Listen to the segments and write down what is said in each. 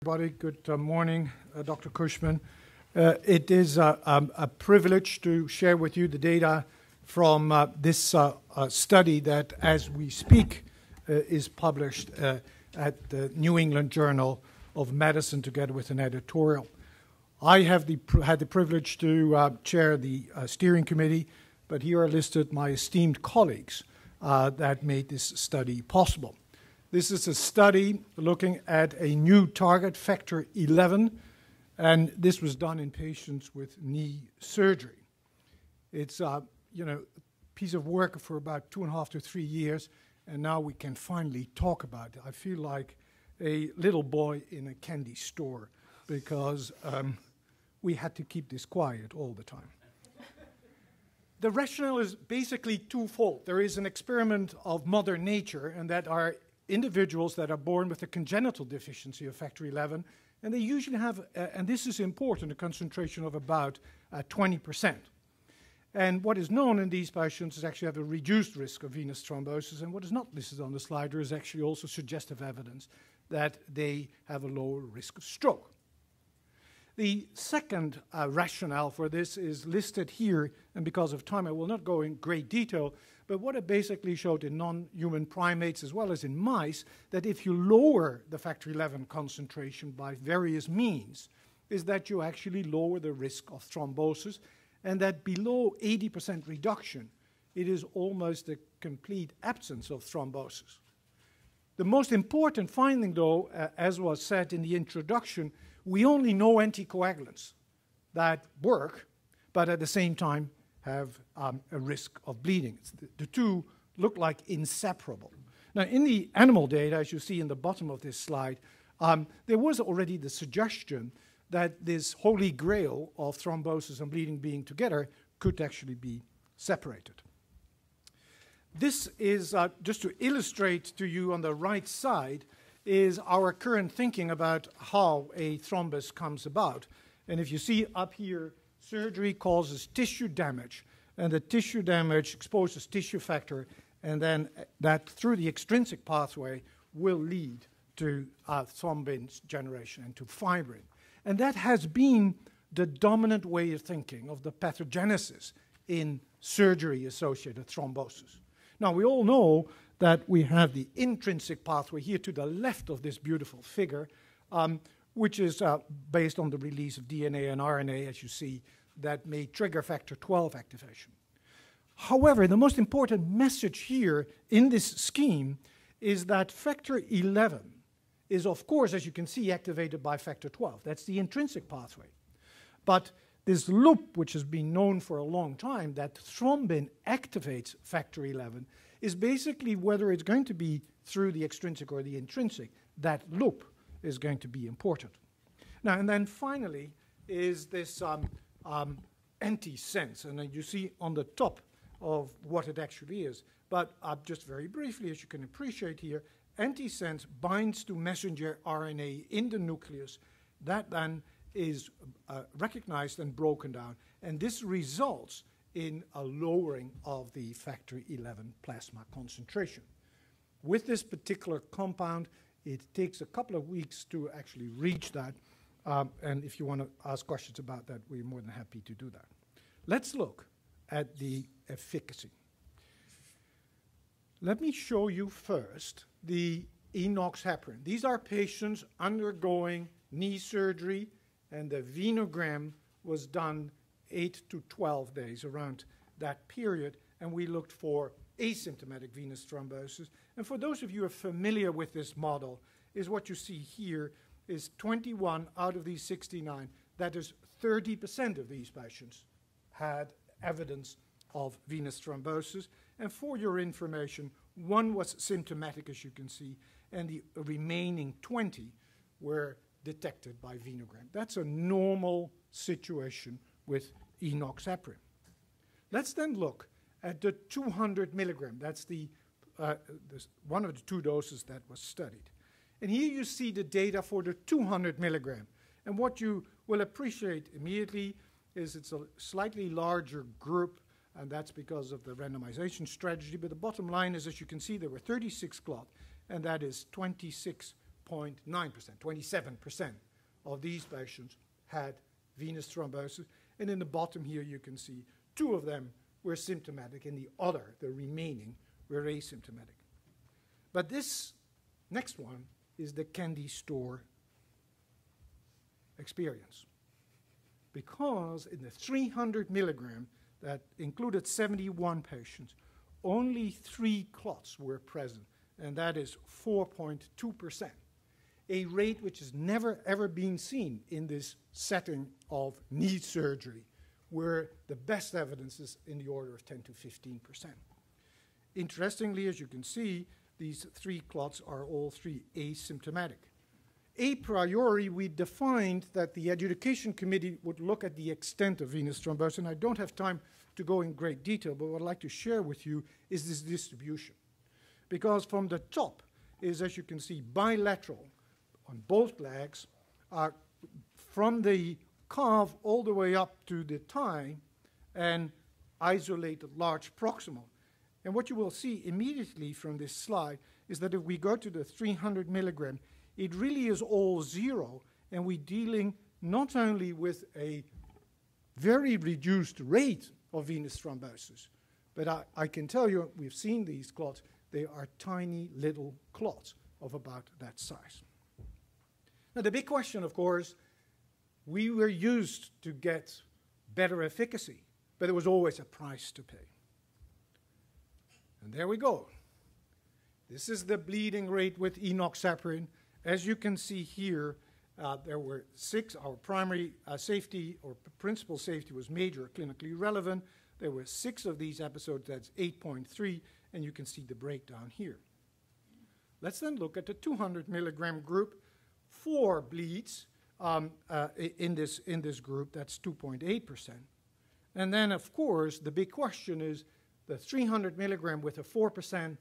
Everybody, good morning, Dr. Cushman. It is a privilege to share with you the data from this study that, as we speak, is published at the New England Journal of Medicine together with an editorial. I have had the privilege to chair the steering committee, but here are listed my esteemed colleagues that made this study possible. This is a study looking at a new target, factor 11, and this was done in patients with knee surgery. It's a piece of work for about 2.5 to 3 years, and now we can finally talk about it. I feel like a little boy in a candy store because we had to keep this quiet all the time. The rationale is basically twofold. There is an experiment of Mother Nature, and that are individuals that are born with a congenital deficiency of factor 11, and they usually have, and this is important, a concentration of about 20%. And what is known in these patients is actually have a reduced risk of venous thrombosis, and what is not listed on the slide is actually also suggestive evidence that they have a lower risk of stroke. The second rationale for this is listed here, and because of time I will not go in great detail, but what it basically showed in non-human primates as well as in mice, that if you lower the factor 11 concentration by various means, is that you actually lower the risk of thrombosis, and that below 80% reduction, it is almost a complete absence of thrombosis. The most important finding, though, as was said in the introduction, we only know anticoagulants that work, but at the same time have a risk of bleeding. The two look like inseparable. Now, in the animal data, as you see in the bottom of this slide, there was already the suggestion that this holy grail of thrombosis and bleeding being together could actually be separated. This is, just to illustrate to you on the right side, is our current thinking about how a thrombus comes about. And if you see up here, surgery causes tissue damage, and the tissue damage exposes tissue factor, and then that through the extrinsic pathway will lead to thrombin generation and to fibrin. And that has been the dominant way of thinking of the pathogenesis in surgery-associated thrombosis. Now, we all know that we have the intrinsic pathway here to the left of this beautiful figure, which is based on the release of DNA and RNA, as you see, that may trigger factor 12 activation. However, the most important message here in this scheme is that factor 11 is, of course, as you can see, activated by factor 12. That's the intrinsic pathway. But this loop, which has been known for a long time, that thrombin activates factor 11, is basically whether it's going to be through the extrinsic or the intrinsic. That loop is going to be important. Now, and then finally is this antisense, and then you see on the top of what it actually is. But just very briefly, as you can appreciate here, antisense binds to messenger RNA in the nucleus. That then is recognized and broken down, and this results in a lowering of the factor 11 plasma concentration. With this particular compound, it takes a couple of weeks to actually reach that, and if you want to ask questions about that, we're more than happy to do that. Let's look at the efficacy. Let me show you first the enoxaparin. These are patients undergoing knee surgery, and the venogram was done 8 to 12 days, around that period, and we looked for asymptomatic venous thrombosis. And for those of you who are familiar with this model, is what you see here is 21 out of these 69, that is 30% of these patients had evidence of venous thrombosis. And for your information, one was symptomatic, as you can see, and the remaining 20 were detected by venogram. That's a normal situation with enoxaparin. Let's then look at the 200 milligram. That's one of the two doses that was studied. And here you see the data for the 200 milligram. And what you will appreciate immediately is it's a slightly larger group, and that's because of the randomization strategy. But the bottom line is, as you can see, there were 36 clot, and that is 26 0.9%, 27% of these patients had venous thrombosis. And in the bottom here, you can see 2 of them were symptomatic, and the remaining, were asymptomatic. But this next one is the candy store experience. Because in the 300 milligram that included 71 patients, only 3 clots were present, and that is 4.2%, a rate which has never ever been seen in this setting of knee surgery, where the best evidence is in the order of 10 to 15%. Interestingly, as you can see, these 3 clots are all 3 asymptomatic. A priori, we defined that the adjudication committee would look at the extent of venous thrombosis, and I don't have time to go in great detail, but what I'd like to share with you is this distribution. Because from the top is, as you can see, bilateral on both legs, from the calf all the way up to the thigh, and isolated large proximal. And what you will see immediately from this slide is that if we go to the 300 milligram, it really is all 0, and we're dealing not only with a very reduced rate of venous thrombosis, but I can tell you, we've seen these clots, they are tiny little clots of about that size. Now, the big question, of course, we were used to get better efficacy, but there was always a price to pay. And there we go. This is the bleeding rate with enoxaparin. As you can see here, there were 6. Our primary safety or principal safety was major clinically relevant. There were 6 of these episodes, that's 8.3, and you can see the breakdown here. Let's then look at the 200 milligram group. 4 bleeds in this group, that's 2.8%. And then, of course, the big question is the 300 milligram with a 4%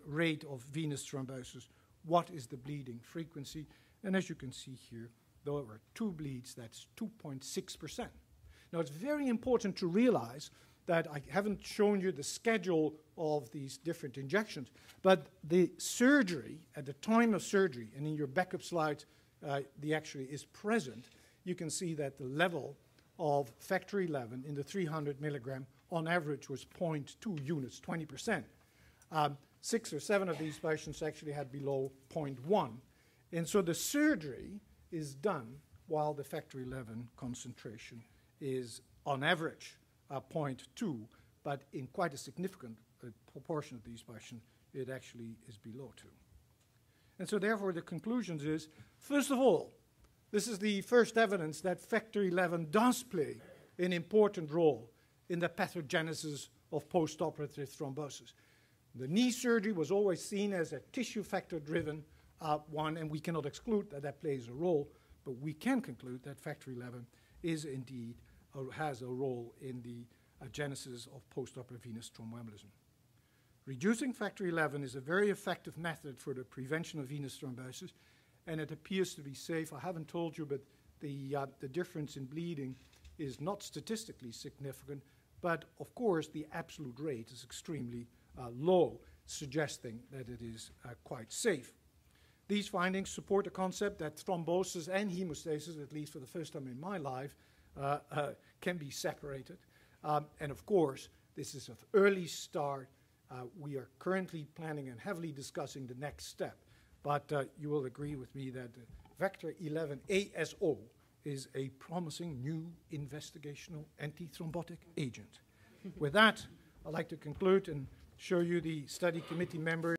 rate of venous thrombosis. What is the bleeding frequency? And as you can see here, there were 2 bleeds, that's 2.6%. Now, it's very important to realize that I haven't shown you the schedule of these different injections, but the surgery, at the time of surgery, and in your backup slides, the actually is present, you can see that the level of factor 11 in the 300 milligram on average was 0.2 units, 20%. 6 or 7 of these patients actually had below 0.1. And so the surgery is done while the factor 11 concentration is on average 0.2, but in quite a significant proportion of these patients, it actually is below 2. And so therefore the conclusions is, first of all, this is the first evidence that factor 11 does play an important role in the pathogenesis of postoperative thrombosis. The knee surgery was always seen as a tissue factor-driven one, and we cannot exclude that that plays a role, but we can conclude that factor 11 is indeed, or has a role in the genesis of postoperative venous thromboembolism. Reducing factor 11 is a very effective method for the prevention of venous thrombosis, and it appears to be safe. I haven't told you, but the difference in bleeding is not statistically significant, but of course the absolute rate is extremely low, suggesting that it is quite safe. These findings support the concept that thrombosis and hemostasis, at least for the first time in my life, can be separated. And of course, this is an early start. We are currently planning and heavily discussing the next step. But you will agree with me that Vector 11 ASO is a promising new investigational antithrombotic agent. With that, I'd like to conclude and show you the study committee members.